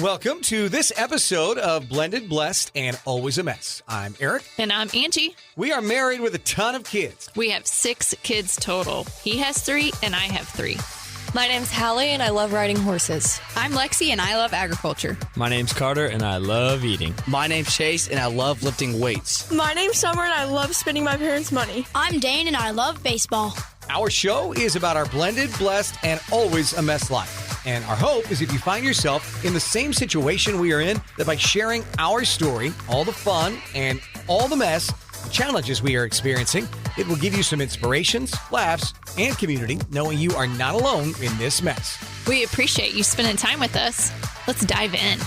Welcome to this episode of Blended, Blessed, and Always a Mess. I'm Aric. And I'm Angie. We are married with a ton of kids. We have 6 kids total. He has 3 and I have 3. My name's Hallie and I love riding horses. I'm Lexi and I love agriculture. My name's Carter and I love eating. My name's Chase and I love lifting weights. My name's Summer and I love spending my parents' money. I'm Dane and I love baseball. Our show is about our blended, blessed, and always a mess life. And our hope is if you find yourself in the same situation we are in, that by sharing our story, all the fun and all the mess, the challenges we are experiencing, it will give you some inspirations, laughs, and community, knowing you are not alone in this mess. We appreciate you spending time with us. Let's dive in.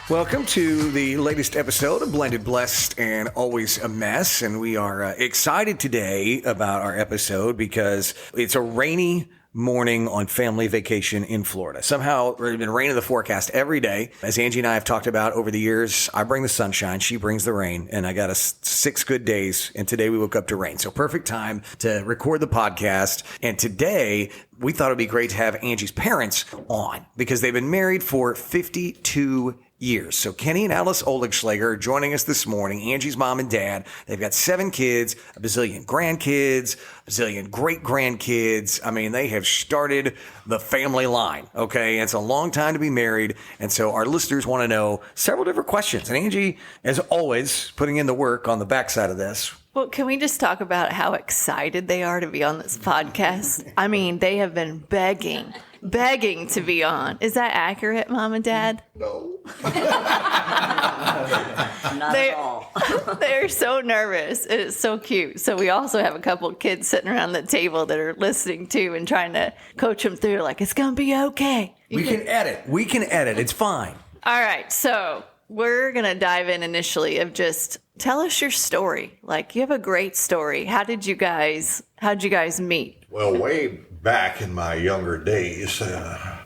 Welcome to the latest episode of Blended, Blessed, and Always a Mess. And we are excited today about our episode because it's a rainy morning on family vacation in Florida. Somehow, there's been rain in the forecast every day. As Angie and I have talked about over the years, I bring the sunshine, she brings the rain, and I got us 6 good days, and today we woke up to rain. So perfect time to record the podcast. And today, we thought it'd be great to have Angie's parents on because they've been married for 52 years. So Kenny and Alice Oligschlaeger are joining us this morning, Angie's mom and dad. They've got 7 kids, a bazillion grandkids, a bazillion great-grandkids. I mean, they have started the family line, okay? It's a long time to be married, and so our listeners want to know several different questions. And Angie, as always, putting in the work on the backside of this. Well, can we just talk about how excited they are to be on this podcast? I mean, they have been begging to be on. Is that accurate, Mom and Dad? No. Not at all. They're so nervous. It's so cute. So we also have a couple of kids sitting around the table that are listening too and trying to coach them through like, it's going to be okay. We can edit. It's fine. All right. So we're going to dive in initially of just tell us your story. Like, you have a great story. How'd you guys meet? Well, way back in my younger days,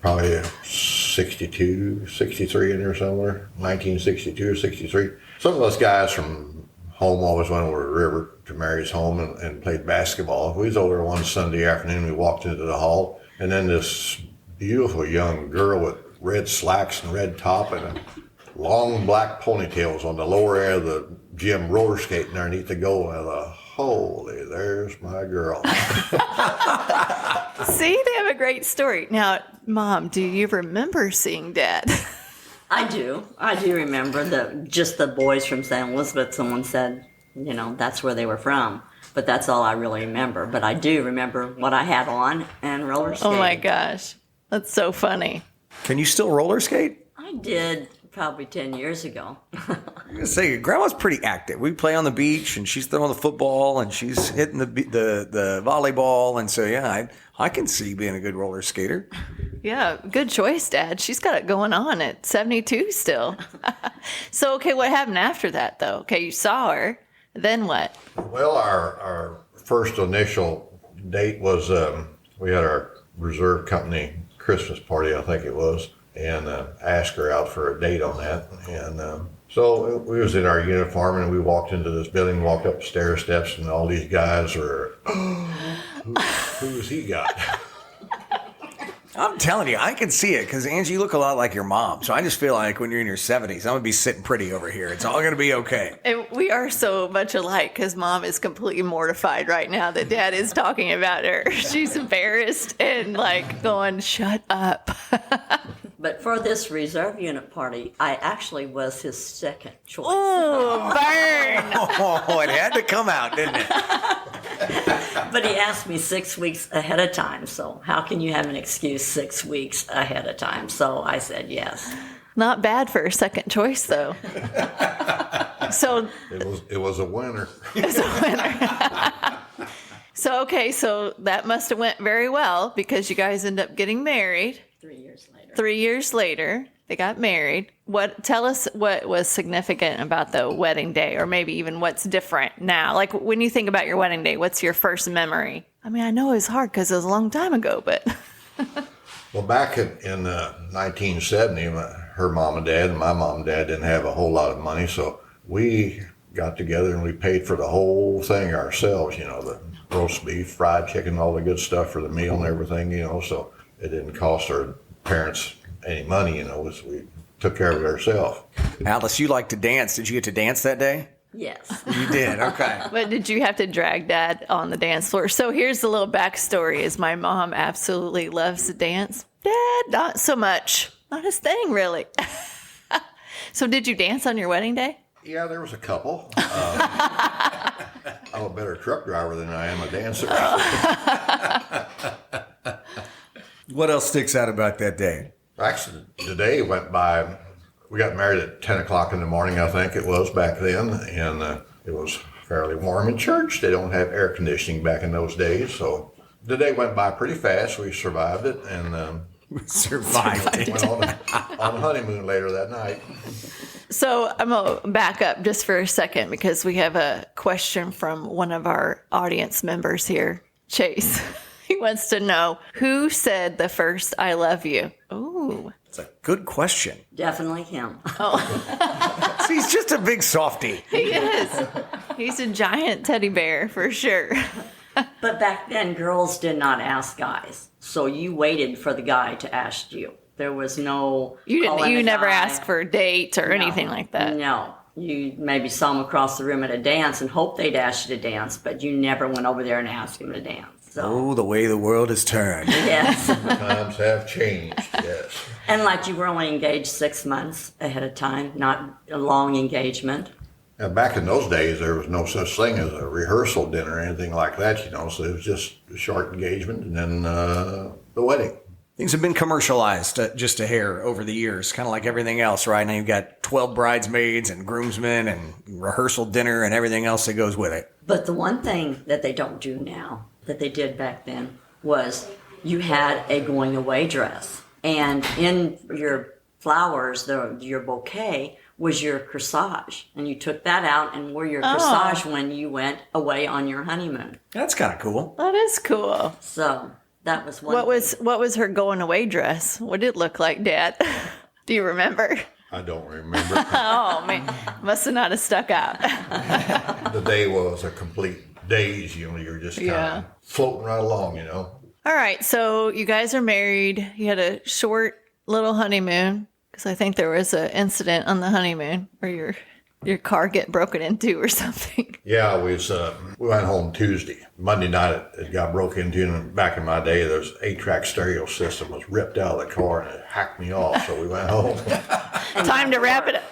probably 62, 63 in there somewhere, 1962 or 63. Some of us guys from home always went over to the river to Mary's home and played basketball. We was over there one Sunday afternoon. We walked into the hall, and then this beautiful young girl with red slacks and red top and long black ponytails on the lower area of the gym, roller skating underneath the goal. And I thought, holy, there's my girl. See, they have a great story. Now, Mom, do you remember seeing Dad? I do. I do remember just the boys from St. Elizabeth. Someone said, that's where they were from. But that's all I really remember. But I do remember what I had on and roller skating. Oh, my gosh. That's so funny. Can you still roller skate? I did. Probably 10 years ago. I'm going to say, Grandma's pretty active. We play on the beach, and she's throwing the football, and she's hitting the volleyball. And so, yeah, I can see being a good roller skater. Yeah, good choice, Dad. She's got it going on at 72 still. So, okay, what happened after that, though? Okay, you saw her. Then what? Well, our first initial date was we had our reserve company Christmas party, I think it was. And asked her out for a date on that. And so we was in our uniform, and we walked into this building, walked up the stair steps, and all these guys were, who's he got? I'm telling you, I can see it because, Angie, you look a lot like your mom. So I just feel like when you're in your 70s, I'm going to be sitting pretty over here. It's all going to be okay. And we are so much alike because Mom is completely mortified right now that Dad is talking about her. She's embarrassed and like going, shut up. But for this reserve unit party, I actually was his second choice. Oh, burn! Oh, it had to come out, didn't it? But he asked me 6 weeks ahead of time, so how can you have an excuse 6 weeks ahead of time? So I said yes. Not bad for a second choice, though. So it was a winner. It was a winner. So, okay, so that must have went very well because you guys end up getting married. 3 years later. 3 years later, they got married. Tell us what was significant about the wedding day, or maybe even what's different now. Like when you think about your wedding day, what's your first memory? I mean, I know it's hard because it was a long time ago, but. Well, back in 1970, her mom and dad and my mom and dad didn't have a whole lot of money, so we got together and we paid for the whole thing ourselves, the roast beef, fried chicken, all the good stuff for the meal and everything, so it didn't cost her parents any money, we took care of it ourselves. Alice, you like to dance. Did you get to dance that day? Yes. You did. Okay. But did you have to drag Dad on the dance floor? So here's the little backstory: is my mom absolutely loves to dance. Dad, not so much. Not his thing, really. So did you dance on your wedding day? Yeah, there was a couple. I'm a better truck driver than I am a dancer. What else sticks out about that day? Actually, the day went by. We got married at 10 o'clock in the morning, I think it was back then, and it was fairly warm in church. They don't have air conditioning back in those days, so the day went by pretty fast. We survived it, and Survived it. went on a honeymoon later that night. So I'm going to back up just for a second because we have a question from one of our audience members here, Chase. He wants to know, who said the first I love you? Ooh. It's a good question. Definitely him. See, he's just a big softie. He is. He's a giant teddy bear for sure. But back then, girls did not ask guys. So you waited for the guy to ask you. There was no... You never asked for a date or No. anything like that. No. You maybe saw them across the room at a dance and hoped they'd ask you to dance, but you never went over there and asked them to dance. So, Oh, the way the world has turned. yes. Times have changed, yes. And like you were only engaged 6 months ahead of time, not a long engagement. Now, back in those days, there was no such thing as a rehearsal dinner or anything like that, so it was just a short engagement and then the wedding. Things have been commercialized just a hair over the years, kind of like everything else, right? Now you've got 12 bridesmaids and groomsmen and rehearsal dinner and everything else that goes with it. But the one thing that they don't do now that they did back then was you had a going away dress. And in your flowers, your bouquet was your corsage. And you took that out and wore your corsage when you went away on your honeymoon. That's kind of cool. That is cool. So that was one What was her going away dress? What did it look like, Dad? Do you remember? I don't remember. Oh, man. Must have not have stuck out. The day was a complete daze, you were just kind of floating right along, All right, so you guys are married. You had a short little honeymoon because I think there was an incident on the honeymoon where your car get broken into or something. Yeah, we went home Tuesday. Monday night it got broken into, and back in my day, there's 8-track stereo system was ripped out of the car and it hacked me off, so we went home. Time to wrap it up.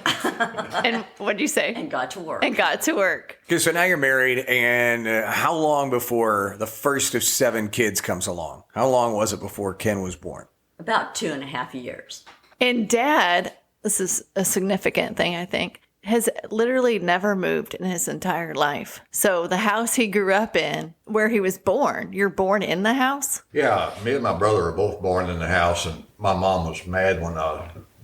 And what'd you say? and got to work. And got to work. Okay, so now you're married, and how long before the first of 7 kids comes along? How long was it before Ken was born? About 2.5 years. And Dad, this is a significant thing, I think, has literally never moved in his entire life. So the house he grew up in, where he was born, you're born in the house? Yeah, me and my brother were both born in the house, and my mom was mad when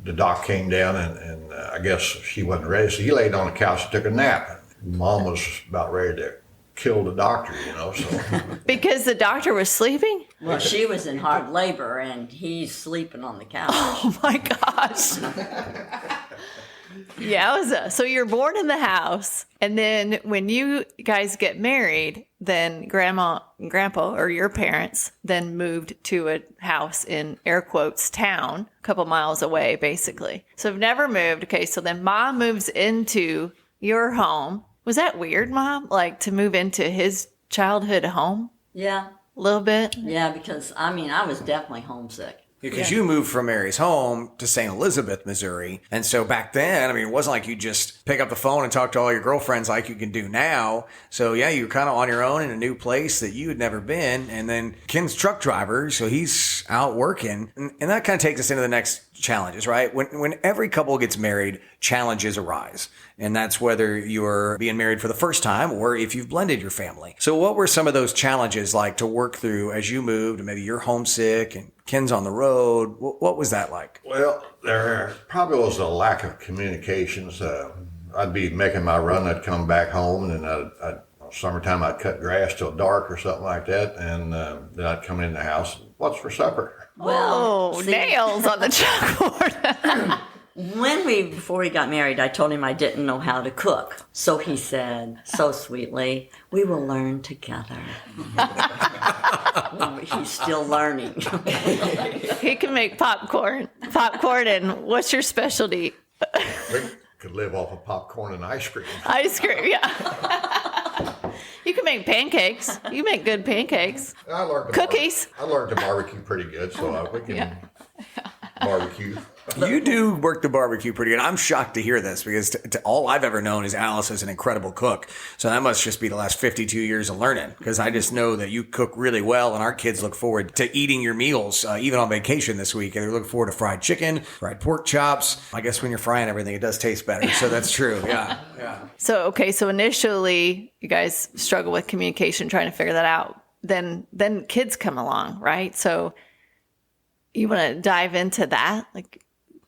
the doc came down, and I guess she wasn't ready, so he laid on the couch and took a nap. Mom was about ready to kill the doctor, so. Because the doctor was sleeping? Well, she was in hard labor and he's sleeping on the couch. Oh my gosh. Yowza. So you're born in the house, and then when you guys get married, then Grandma and Grandpa, or your parents, then moved to a house in air quotes town, a couple miles away, basically. So I've never moved. Okay, so then Mom moves into your home. Was that weird, Mom? Like to move into his childhood home? Yeah. A little bit? Yeah, because I was definitely homesick. Because you moved from Mary's home to St. Elizabeth, Missouri. And so back then, it wasn't like you just pick up the phone and talk to all your girlfriends like you can do now. So yeah, you were kind of on your own in a new place that you had never been. And then Ken's truck driver, so he's out working. And that kind of takes us into the next challenges, right? When every couple gets married, challenges arise. And that's whether you're being married for the first time or if you've blended your family. So what were some of those challenges like to work through as you moved, and maybe you're homesick and Ken's on the road? What was that like? Well, there probably was a lack of communications. I'd be making my run, I'd come back home, and then summertime I'd cut grass till dark or something like that, and then I'd come in the house, what's for supper? Well, nails on the chalkboard. Before we got married, I told him I didn't know how to cook. So he said, so sweetly, we will learn together. He's still learning. He can make popcorn. And what's your specialty? We could live off of popcorn and ice cream. Ice cream, yeah. You can make pancakes. You make good pancakes. I learned Cookies. I learned to barbecue pretty good, so we can barbecue. You do work the barbecue pretty good. I'm shocked to hear this because to all I've ever known is Alice is an incredible cook. So that must just be the last 52 years of learning, because I just know that you cook really well, and our kids look forward to eating your meals, even on vacation this week. And they're looking forward to fried chicken, fried pork chops. I guess when you're frying everything, it does taste better. So that's true. Yeah. So initially you guys struggle with communication, trying to figure that out. Then kids come along, right? So you want to dive into that? Like,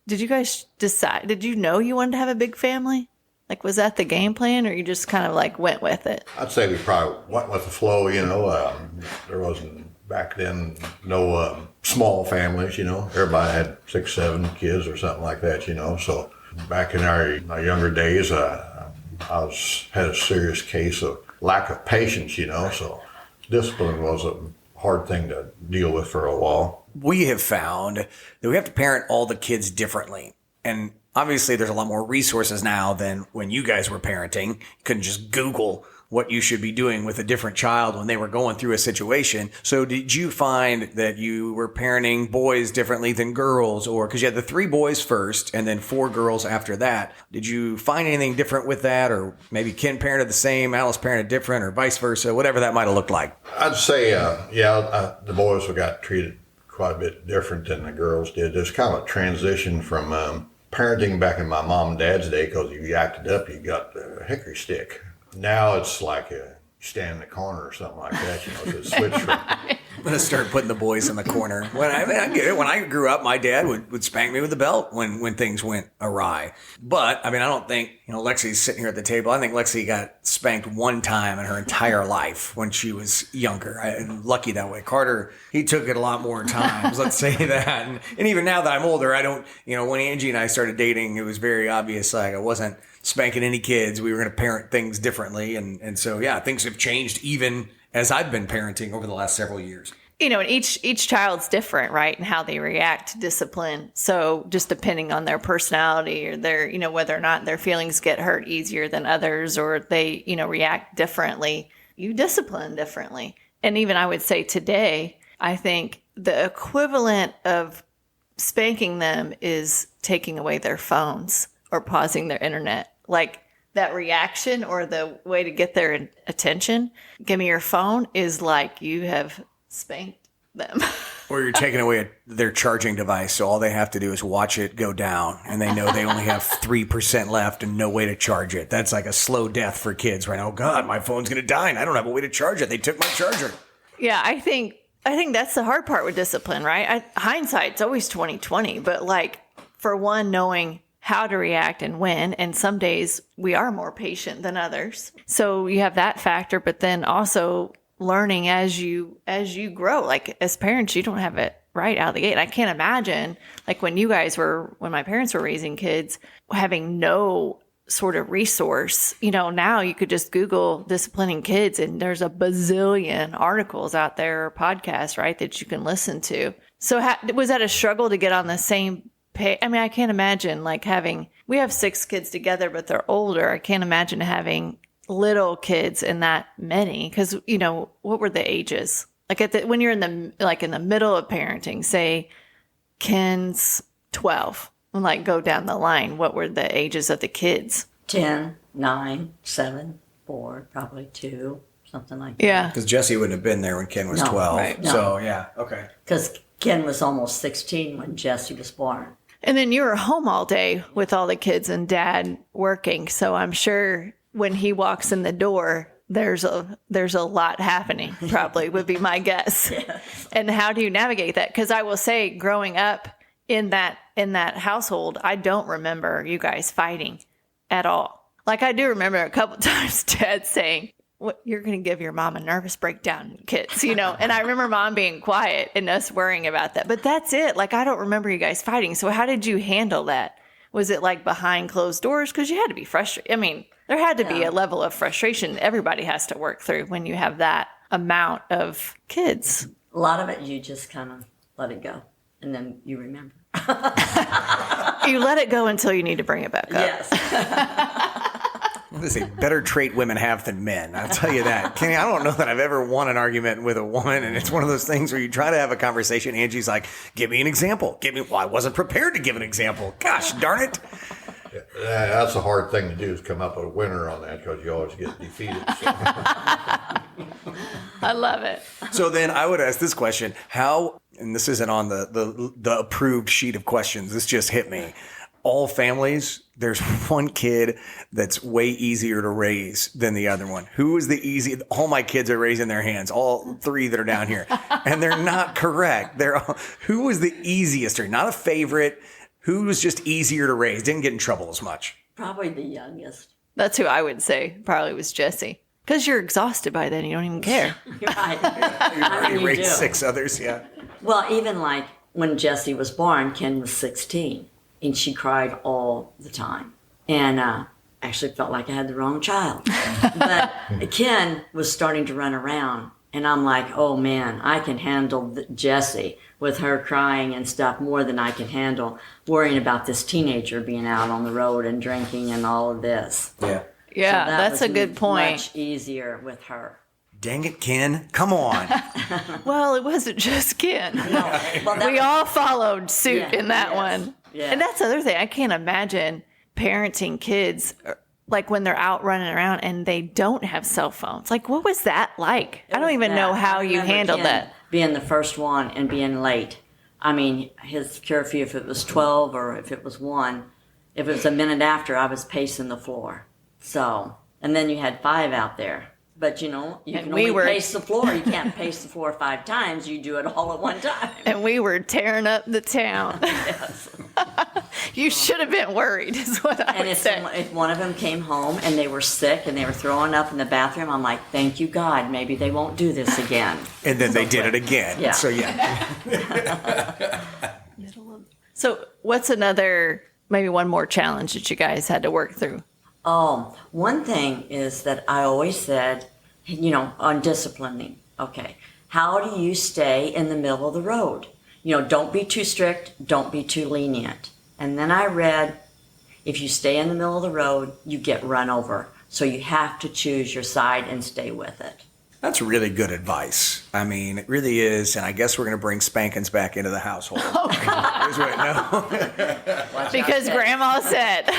did you guys decide? Did you know you wanted to have a big family? Like, was that the game plan, or you just kind of like went with it? I'd say we probably went with the flow. There wasn't back then no small families. Everybody had 6, 7 kids or something like that. So back in our younger days, I had a serious case of lack of patience. So discipline was a hard thing to deal with for a while. We have found that we have to parent all the kids differently. And obviously there's a lot more resources now than when you guys were parenting. You couldn't just Google what you should be doing with a different child when they were going through a situation. So did you find that you were parenting boys differently than girls? Or because you had the 3 boys first and then 4 girls after that. Did you find anything different with that? Or maybe Ken parented the same, Alice parented different, or vice versa, whatever that might have looked like? I'd say, the boys got treated quite a bit different than the girls did. There's kind of a transition from parenting back in my mom and dad's day, because if you acted up, you got the hickory stick. Now it's like you stand in the corner or something like that, so it's switched from... I'm going to start putting the boys in the corner. I get it. When I grew up, my dad would spank me with the belt when things went awry. But, I don't think, Lexi's sitting here at the table. I think Lexi got spanked one time in her entire life when she was younger. I'm lucky that way. Carter, he took it a lot more times, let's say that. And even now that I'm older, I don't, when Angie and I started dating, it was very obvious, like I wasn't spanking any kids. We were going to parent things differently. And so, things have changed even as I've been parenting over the last several years. And each child's different, right? And how they react to discipline. So just depending on their personality or their, whether or not their feelings get hurt easier than others, or they, react differently, you discipline differently. And even I would say today, I think the equivalent of spanking them is taking away their phones or pausing their internet. Like, that reaction or the way to get their attention, give me your phone, is like you have spanked them. Or you're taking away their charging device, so all they have to do is watch it go down, and they know they only have 3% left and no way to charge it. That's like a slow death for kids right now. Oh, God, my phone's going to die, and I don't have a way to charge it. They took my charger. Yeah, I think that's the hard part with discipline, right? Hindsight's always 20/20, but like, for one, knowing how to react and when, and some days we are more patient than others. So you have that factor, but then also learning as you grow. Like, as parents, you don't have it right out of the gate. I can't imagine, like, when my parents were raising kids, having no sort of resource. Now you could just Google disciplining kids and there's a bazillion articles out there or podcasts, right, that you can listen to. So was that a struggle to get on the same pay? I can't imagine we have 6 kids together, but they're older. I can't imagine having little kids and that many, because what were the ages? Like when you're in the middle of parenting, say Ken's 12, and go down the line, what were the ages of the kids? 10, 9, 7, 4, probably 2, something like that. Yeah, because Jesse wouldn't have been there when Ken was 12. Right. No. So okay. Because Ken was almost 16 when Jesse was born. And then you were home all day with all the kids and Dad working. So I'm sure when he walks in the door, there's a lot happening, probably would be my guess. Yes. And how do you navigate that? Because I will say, growing up in that household, I don't remember you guys fighting at all. Like, I do remember a couple times Dad saying, "What, you're going to give your mom a nervous breakdown, kids," And I remember Mom being quiet and us worrying about that. But that's it. Like, I don't remember you guys fighting. So how did you handle that? Was it like behind closed doors? Because you had to be frustrated. There had to be a level of frustration everybody has to work through when you have that amount of kids. A lot of it, you just kind of let it go, and then you remember. You let it go until you need to bring it back up. Yes. This is a better trait women have than men. I'll tell you that. Kenny, I don't know that I've ever won an argument with a woman, and it's one of those things where you try to have a conversation. Angie's like, give me an example. Well, I wasn't prepared to give an example. Gosh, darn it. Yeah, that's a hard thing to do, is come up with a winner on that, because you always get defeated. So. I love it. So then I would ask this question. How, and this isn't on the approved sheet of questions, this just hit me. All families, there's one kid that's way easier to raise than the other one. Who is the easy? All my kids are raising their hands, all three that are down here, and they're not correct. Who was the easiest, or not a favorite? Who was just easier to raise? Didn't get in trouble as much. Probably the youngest. That's who I would say probably was Jesse. Because you're exhausted by then. You don't even care. You're right. You've already raised 6 others, yeah. Well, even like when Jessie was born, Ken was 16, and she cried all the time. And actually felt like I had the wrong child. But Ken was starting to run around, and I'm like, oh man, I can handle Jessie with her crying and stuff more than I can handle worrying about this teenager being out on the road and drinking and all of this. Yeah. Yeah, So that that's was a good point. Much easier with her. Dang it, Ken. Come on. Well, it wasn't just Ken. Well, We all followed suit in that yes, one. yeah. And that's the other thing. I can't imagine parenting kids like when they're out running around and they don't have cell phones. Like, what was that like? I don't even know how you handled that. Being the first one and being late. I mean, his curfew, if it was 12 or if it was 1, if it was a minute after, I was pacing the floor. So, and then you had 5 out there. But, you know, you can only pace the floor. You can't pace the floor 5 times. You do it all at one time. And we were tearing up the town. Yes. You should have been worried, is what I would say. If one of them came home and they were sick and they were throwing up in the bathroom, I'm like, thank you, God. Maybe they won't do this again. And then they did it again. Yeah. So, yeah. So what's maybe one more challenge that you guys had to work through? Oh, one thing is that I always said, you know, on disciplining, okay, how do you stay in the middle of the road? You know, don't be too strict, don't be too lenient. And then I read, if you stay in the middle of the road, you get run over. So you have to choose your side and stay with it. That's really good advice. I mean, it really is. And I guess we're going to bring spankings back into the household. Oh, God. Because Grandma said.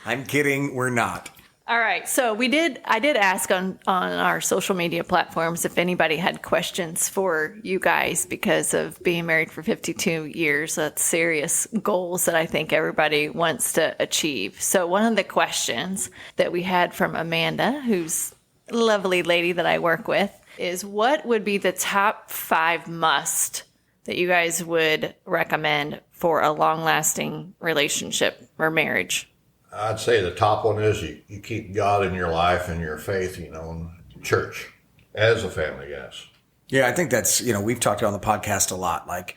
I'm kidding. We're not. All right. So I did ask on our social media platforms if anybody had questions for you guys because of being married for 52 years. That's serious goals that I think everybody wants to achieve. So one of the questions that we had from Amanda, who's a lovely lady that I work with, is what would be the top 5 must that you guys would recommend for a long-lasting relationship or marriage? I'd say the top one is you keep God in your life and your faith, you know, in church as a family, yes. Yeah, I think that's, you know, we've talked on the podcast a lot. Like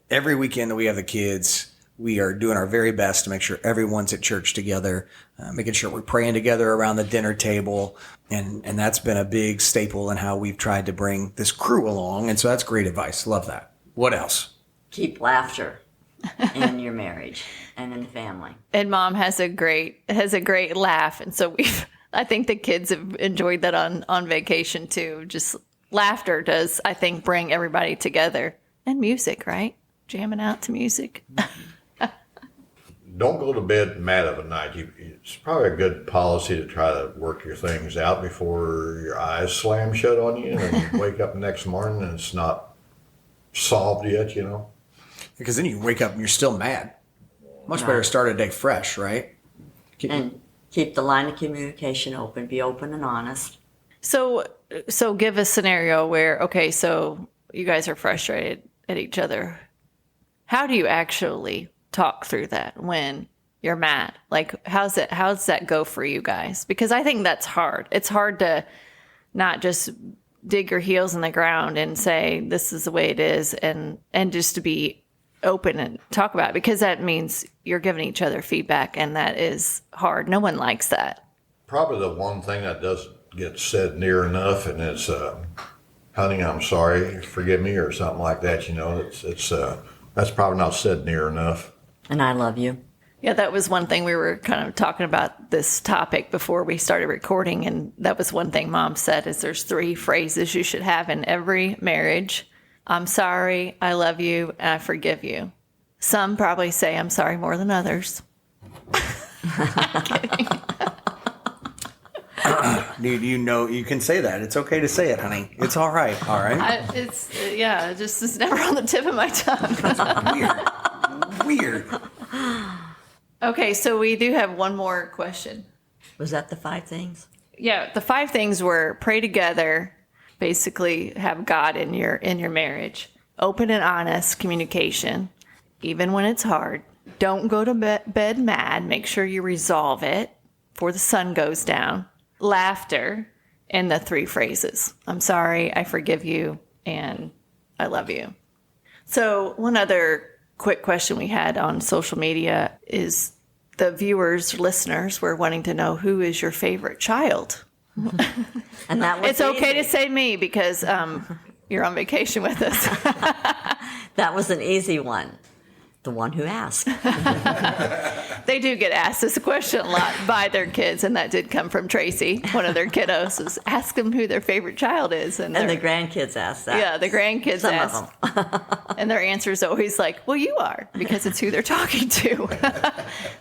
every weekend that we have the kids, we are doing our very best to make sure everyone's at church together, making sure we're praying together around the dinner table. And that's been a big staple in how we've tried to bring this crew along. And so that's great advice. Love that. What else? Keep laughter in your marriage and in the family. And Mom has a great laugh, and so I think the kids have enjoyed that on vacation too. Just laughter does, I think, bring everybody together, and music, right? Jamming out to music. Don't go to bed mad of a night. It's probably a good policy to try to work your things out before your eyes slam shut on you, and you wake up the next morning and it's not solved yet, you know. Because then you wake up and you're still mad. Much better start a day fresh, right? And keep the line of communication open. Be open and honest. So give a scenario where, okay, so you guys are frustrated at each other. How do you actually talk through that when you're mad? Like, how's that go for you guys? Because I think that's hard. It's hard to not just dig your heels in the ground and say, this is the way it is, and just to be open and talk about it, because that means you're giving each other feedback, and that is hard. No one likes that. Probably the one thing that doesn't gets said near enough, and it's, honey, I'm sorry, forgive me, or something like that, you know. That's probably not said near enough. And I love you. Yeah, that was one thing we were kind of talking about this topic before we started recording, and that was one thing Mom said is there's 3 phrases you should have in every marriage. I'm sorry, I love you, and I forgive you. Some probably say I'm sorry more than others. I'm kidding. Dude, you know you can say that. It's okay to say it, honey. It's all right. All right. It just is never on the tip of my tongue. Weird. Okay, so we do have one more question. Was that the 5 things? Yeah, the 5 things were pray together, basically have God in your marriage, open and honest communication, even when it's hard. Don't go to bed mad. Make sure you resolve it before the sun goes down. Laughter, and the 3 phrases. I'm sorry, I forgive you, and I love you. So one other quick question we had on social media is the viewers, listeners, were wanting to know who is your favorite child? And that was It's okay to say me because you're on vacation with us. That was an easy one. The one who asked. They do get asked this question a lot by their kids, and that did come from Tracy, one of their kiddos, is ask them who their favorite child is. And the grandkids ask that. Yeah, the grandkids Some ask. of them. And their answer is always like, well, you are, because it's who they're talking to.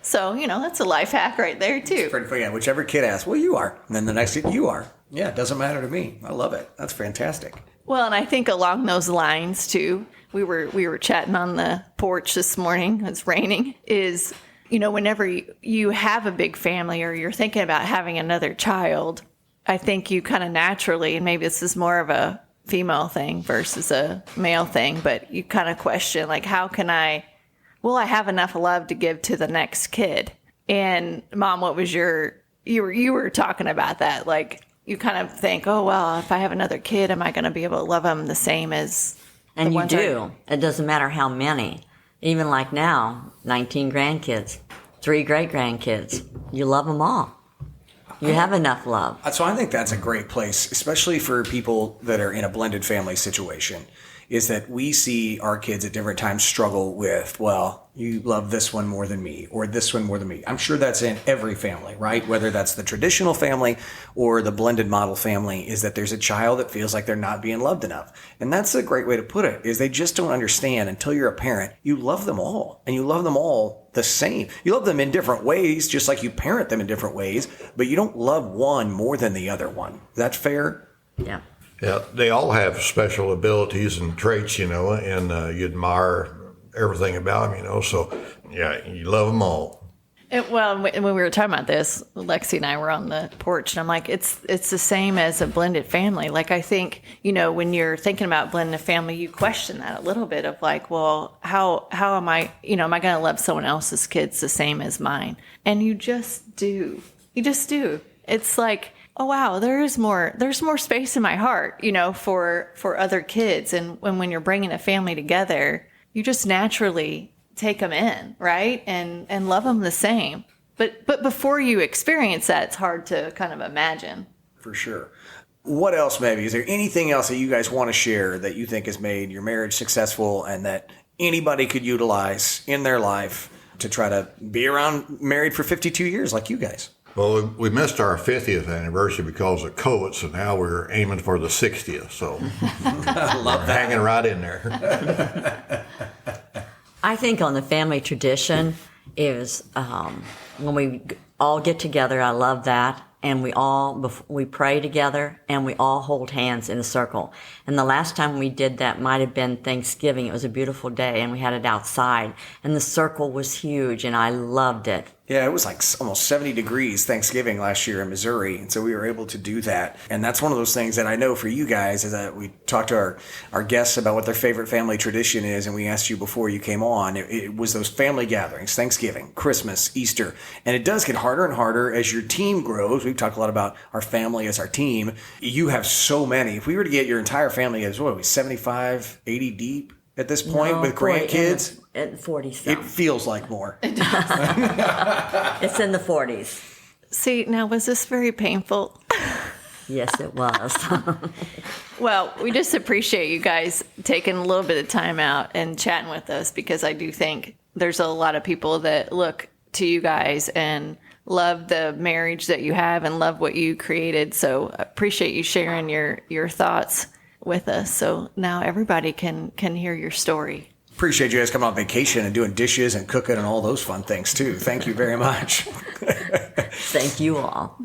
So, that's a life hack right there, too. Pretty funny. Yeah, whichever kid asks, well, you are. And then the next kid, you are. Yeah, it doesn't matter to me. I love it. That's fantastic. Well, and I think along those lines, too, we were chatting on the porch this morning, it's raining, is, whenever you have a big family or you're thinking about having another child, I think you kind of naturally, and maybe this is more of a female thing versus a male thing, but you kind of question, like, how can will I have enough love to give to the next kid? And Mom, what was you were talking about that, like, you kind of think, oh, well, if I have another kid, am I going to be able to love them the same as And you do. It doesn't matter how many. Even like now, 19 grandkids, 3 great-grandkids. You love them all. You have enough love. So I think that's a great place, especially for people that are in a blended family situation, is that we see our kids at different times struggle with, well, you love this one more than me, or this one more than me. I'm sure that's in every family, right? Whether that's the traditional family or the blended model family, is that there's a child that feels like they're not being loved enough. And that's a great way to put it, is they just don't understand until you're a parent. You love them all, and you love them all the same. You love them in different ways, just like you parent them in different ways, but you don't love one more than the other one. Is that fair? Yeah. Yeah, they all have special abilities and traits, and you admire everything about them, so, yeah, you love them all. When we were talking about this, Lexi and I were on the porch, and I'm like, it's the same as a blended family. Like, I think, when you're thinking about blending a family, you question that a little bit of like, well, how am I, am I going to love someone else's kids the same as mine? And you just do. You just do. It's like, oh, wow, there's more space in my heart, for other kids. And when you're bringing a family together, you just naturally take them in, right? And love them the same. But before you experience that, it's hard to kind of imagine. For sure. What else, maybe? Is there anything else that you guys want to share that you think has made your marriage successful and that anybody could utilize in their life to try to be around married for 52 years like you guys? Well, we missed our 50th anniversary because of COVID, so now we're aiming for the 60th. So I love that. Hanging right in there. I think on the family tradition is when we all get together. I love that. And we pray together and we all hold hands in a circle. And the last time we did that might have been Thanksgiving. It was a beautiful day and we had it outside and the circle was huge and I loved it. Yeah, it was like almost 70 degrees Thanksgiving last year in Missouri. And so we were able to do that. And that's one of those things that I know for you guys is that we talked to our guests about what their favorite family tradition is. And we asked you before you came on, it was those family gatherings, Thanksgiving, Christmas, Easter. And it does get harder and harder as your team grows. We've talked a lot about our family as our team. You have so many. If we were to get your entire family as, 75, 80 deep at this point with grandkids? At 40 some. It feels like more. It does. It's in the 40s. See, now was this very painful? Yes, it was. Well, we just appreciate you guys taking a little bit of time out and chatting with us, because I do think there's a lot of people that look to you guys and love the marriage that you have and love what you created. So I appreciate you sharing your thoughts with us. So now everybody can hear your story. Appreciate you guys coming on vacation and doing dishes and cooking and all those fun things too. Thank you very much. Thank you all.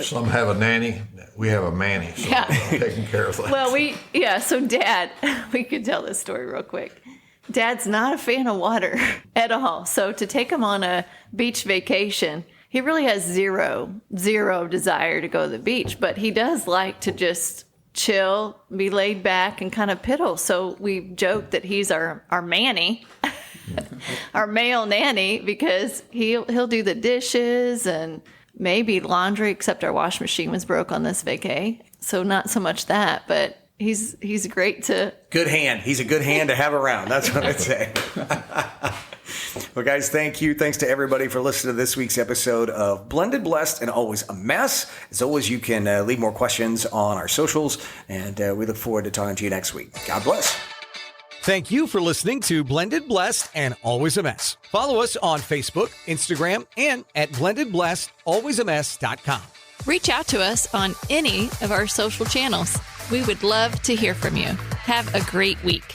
Some have a nanny. We have a manny. So taking care of things. Well, so Dad, we could tell this story real quick. Dad's not a fan of water at all. So to take him on a beach vacation, he really has zero desire to go to the beach, but he does like to just chill, be laid back, and kind of piddle. So we joke that he's our manny, our male nanny, because he'll do the dishes and maybe laundry, except our wash machine was broke on this vacay. So not so much that, but he's great to... Good hand. He's a good hand to have around. That's what I'd say. Well, guys, thank you. Thanks to everybody for listening to this week's episode of Blended, Blessed, and Always a Mess. As always, you can leave more questions on our socials, and we look forward to talking to you next week. God bless. Thank you for listening to Blended, Blessed, and Always a Mess. Follow us on Facebook, Instagram, and at blendedblessedalwaysamess.com. Reach out to us on any of our social channels. We would love to hear from you. Have a great week.